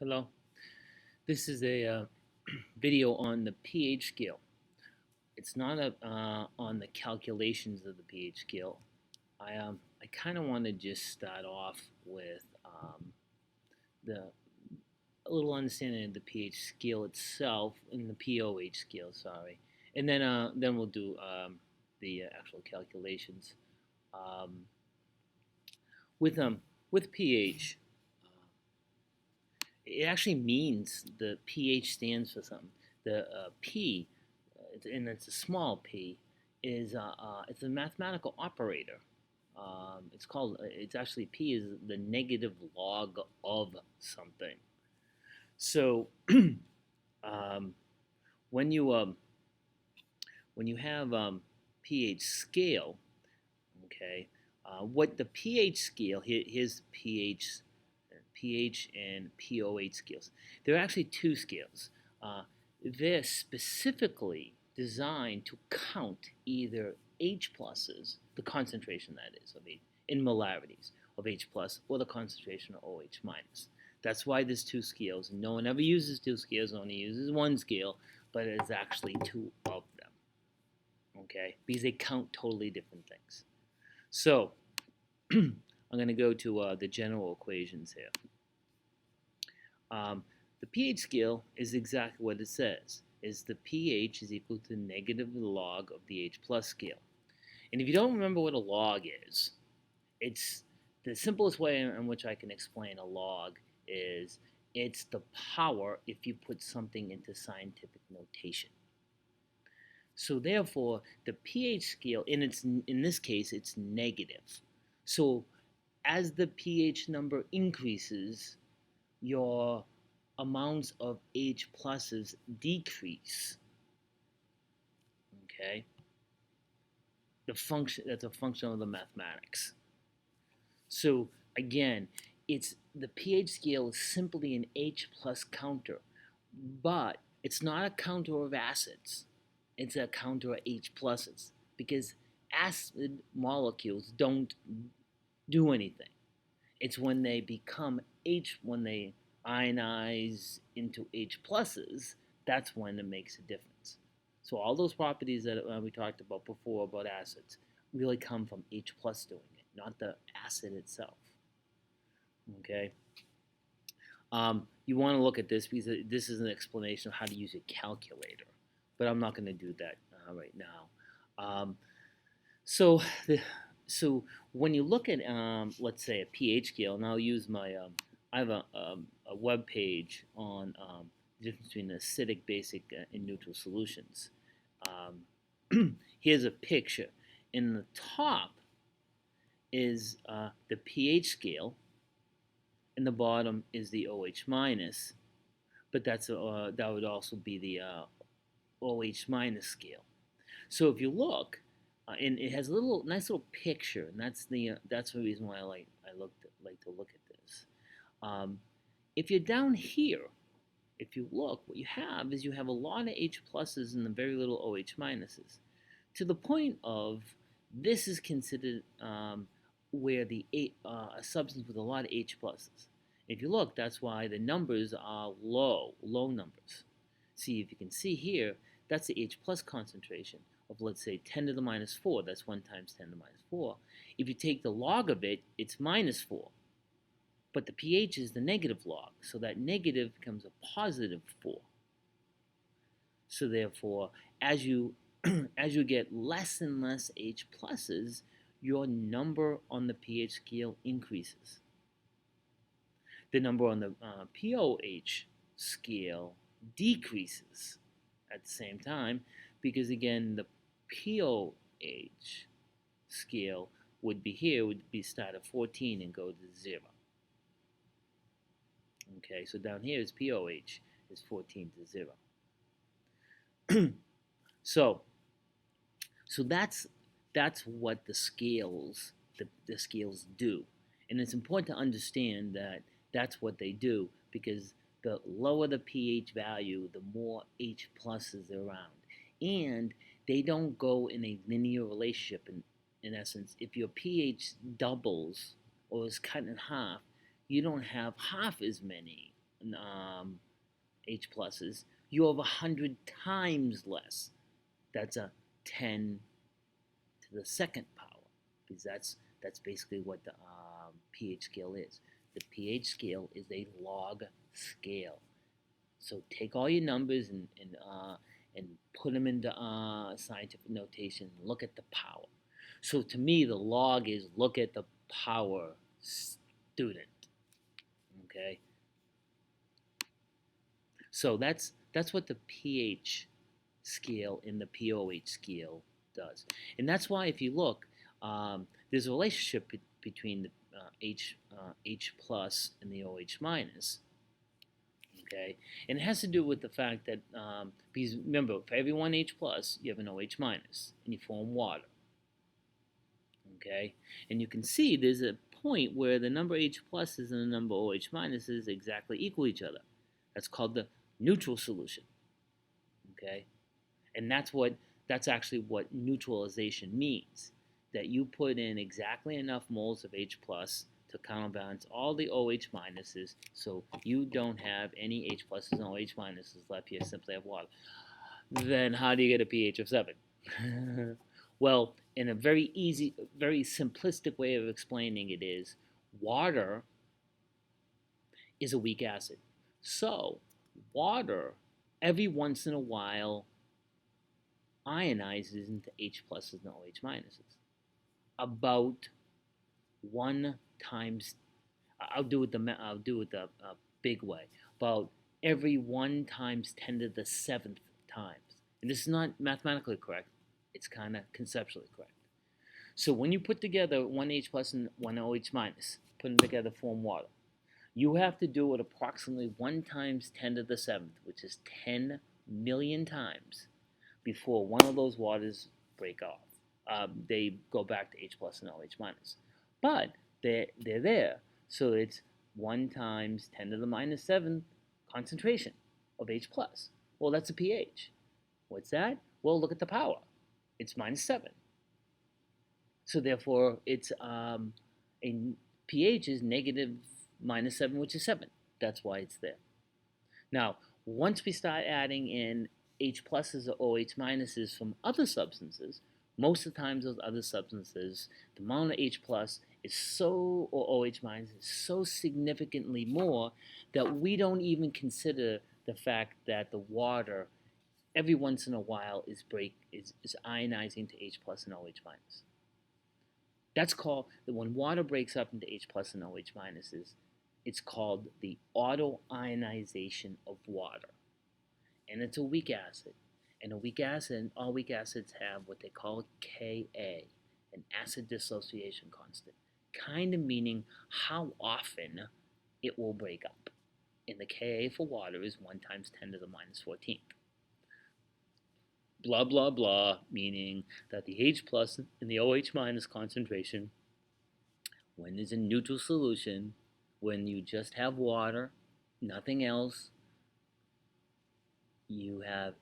Hello. This is a video on the pH scale. It's not on the calculations of the pH scale. I kind of want to just start off with the a little understanding of the pH scale itself and the pOH scale. Sorry, and then we'll do the actual calculations. Um, with pH. It actually means the pH stands for something. The P, and it's a small p, is it's a mathematical operator. It's actually P is the negative log of something. So um, when you when you have pH scale, okay, what the pH scale here's pH and pOH scales. There are actually two scales. They're specifically designed to count either H pluses, the concentration that is of H, in molarities of H plus, or the concentration of OH minus. That's why there's two scales. No one ever uses two scales, only uses one scale, but it's actually two of them. Okay? Because they count totally different things. So, I'm going to go to the general equations here. The pH scale is exactly what it says, is the pH is equal to negative log of the H plus scale. And if you don't remember what a log is, it's the simplest way in which I can explain a log is it's the power if you put something into scientific notation. So therefore, the pH scale, in this case, it's negative. So as the pH number increases, your amounts of H pluses decrease. Okay? That's a function of the mathematics. So again, it's the pH scale is simply an H plus counter, but it's not a counter of acids. It's a counter of H pluses because acid molecules don't do anything. It's when they become when they ionize into H pluses, that's when it makes a difference. So all those properties that we talked about before about acids really come from H plus doing it, not the acid itself. Okay. You want to look at this because this is an explanation of how to use a calculator, but I'm not going to do that right now. So when you look at let's say a pH scale, and I'll use my I have a web page on the difference between acidic, basic, and neutral solutions. Here's a picture. In the top is the pH scale, and the bottom is the OH minus, but that would also be the OH minus scale. So if you look, and it has a nice little picture, and that's the reason why I like to look at this. If you're down here, if you look, what you have is you have a lot of H pluses and very little OH minuses, to the point of this is considered where a substance with a lot of H pluses. If you look, that's why the numbers are low numbers. See, if you can see here, that's the H plus concentration of, let's say, 10 to the minus 4. That's 1 times 10 to the minus 4. If you take the log of it, it's minus 4. But the pH is the negative log, so that negative becomes a positive 4. So therefore, as you get less and less H pluses, your number on the pH scale increases. The number on the pOH scale decreases at the same time, because again, the pOH scale would be start at 14 and go to 0. Okay, so down here is pOH is 14 to 0. So that's what the scales do, and it's important to understand that that's what they do, because the lower the pH value, the more H pluses are around, and they don't go in a linear relationship. In essence, if your pH doubles or is cut in half, you don't have half as many H pluses, you have 100 times less. That's a 10 to the second power, because that's basically what the pH scale is. The pH scale is a log scale. So take all your numbers and put them into scientific notation and look at the power. So to me, the log is look at the power student. Okay. So that's what the pH scale and the pOH scale does, and that's why if you look, there's a relationship between the H plus and the OH minus. Okay, and it has to do with the fact that because remember, for every one H plus, you have an OH minus, and you form water. Okay, and you can see there's a point where the number H pluses and the number OH minuses exactly equal each other. That's called the neutral solution. Okay, and that's actually what neutralization means. That you put in exactly enough moles of H plus to counterbalance all the OH minuses, so you don't have any H pluses and OH minuses left. You simply have water. Then how do you get a pH of 7? Well, in a very easy, very simplistic way of explaining it is, water is a weak acid. So water, every once in a while, ionizes into H pluses and OH minuses. About 1 times, I'll do it the big way. About every 1 times 10 to the 7th times. And this is not mathematically correct. It's kind of conceptually correct. So when you put together 1 H plus and 1 OH minus, put them together form water. You have to do it approximately 1 times 10 to the 7th, which is 10 million times, before one of those waters break off. They go back to H plus and OH minus. But they're there. So it's 1 times 10 to the minus 7th concentration of H plus. Well, that's a pH. What's that? Well, look at the power. It's minus 7. So therefore, it's a pH is negative minus 7, which is 7. That's why it's there. Now, once we start adding in H pluses or OH minuses from other substances, most of the times those other substances, the amount of H plus is so, or OH minus is so significantly more that we don't even consider the fact that the water every once in a while is ionizing to H plus and OH minus. That's called, when water breaks up into H plus and OH minuses, it's called the autoionization of water. And it's a weak acid. And a weak acid, all weak acids have what they call Ka, an acid dissociation constant, kind of meaning how often it will break up. And the Ka for water is 1 times 10 to the minus 14th. Blah, blah, blah, meaning that the H plus and the OH minus concentration, when there's a neutral solution, when you just have water, nothing else, you have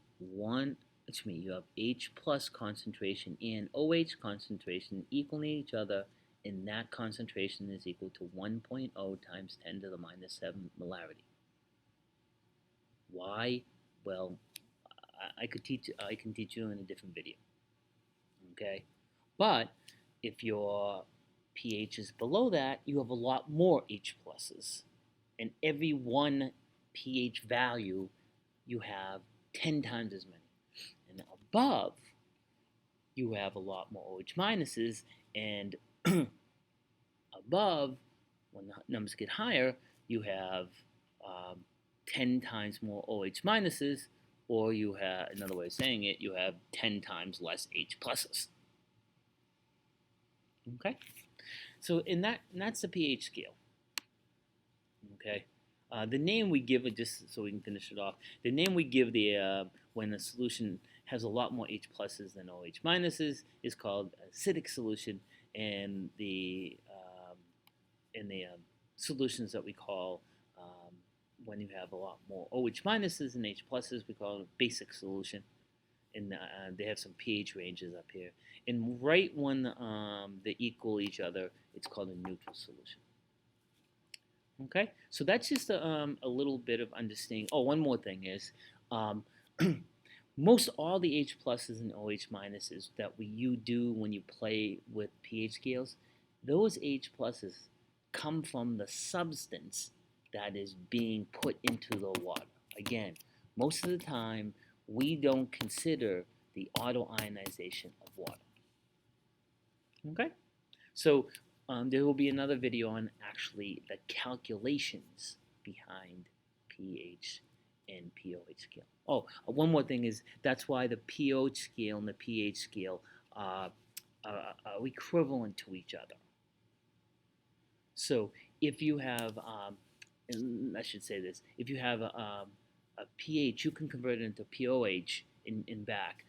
you have H plus concentration and OH concentration equaling each other, and that concentration is equal to 1.0 times 10 to the minus 7 molarity. Why? Well, I can teach you in a different video. Okay? But if your pH is below that, you have a lot more H pluses. And every one pH value, you have 10 times as many. And above, you have a lot more OH minuses. And above, when the numbers get higher, you have 10 times more OH minuses, or you have, another way of saying it, you have 10 times less H pluses. Okay? So that's the pH scale. Okay? The name we give it, just so we can finish it off, the name we give the when a solution has a lot more H pluses than OH minuses is called acidic solution, and the solutions that we call when you have a lot more OH minuses and H pluses, we call it a basic solution. And they have some pH ranges up here. And right when they equal each other, it's called a neutral solution. Okay, so that's just a little bit of understanding. Oh, one more thing is, um, most all the H pluses and OH minuses that you do when you play with pH scales, those H pluses come from the substance that is being put into the water. Again, most of the time we don't consider the autoionization of water. Okay, so there will be another video on actually the calculations behind pH and pOH scale. Oh, one more thing is that's why the pOH scale and the pH scale are equivalent to each other. So if you have, and I should say this, if you have a pH, you can convert it into pOH in back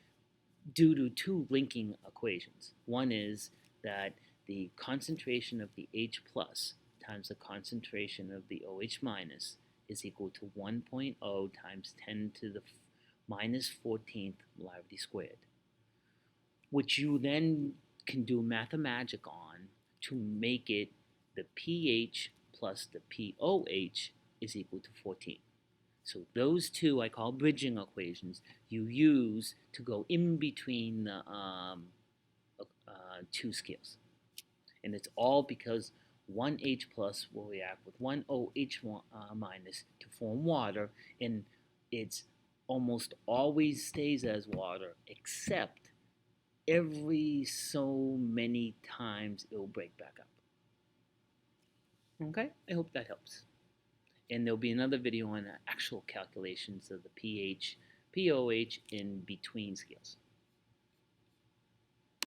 due to two linking equations. One is that the concentration of the H plus times the concentration of the OH minus is equal to 1.0 times 10 to the minus 14th molarity squared, which you then can do mathemagic on to make it the pH plus the pOH is equal to 14. So those two I call bridging equations you use to go in between the two scales. And it's all because one H plus will react with one OH minus to form water, and it's almost always stays as water, except every so many times it will break back up. Okay, I hope that helps. And there'll be another video on actual calculations of the pH, pOH in between scales.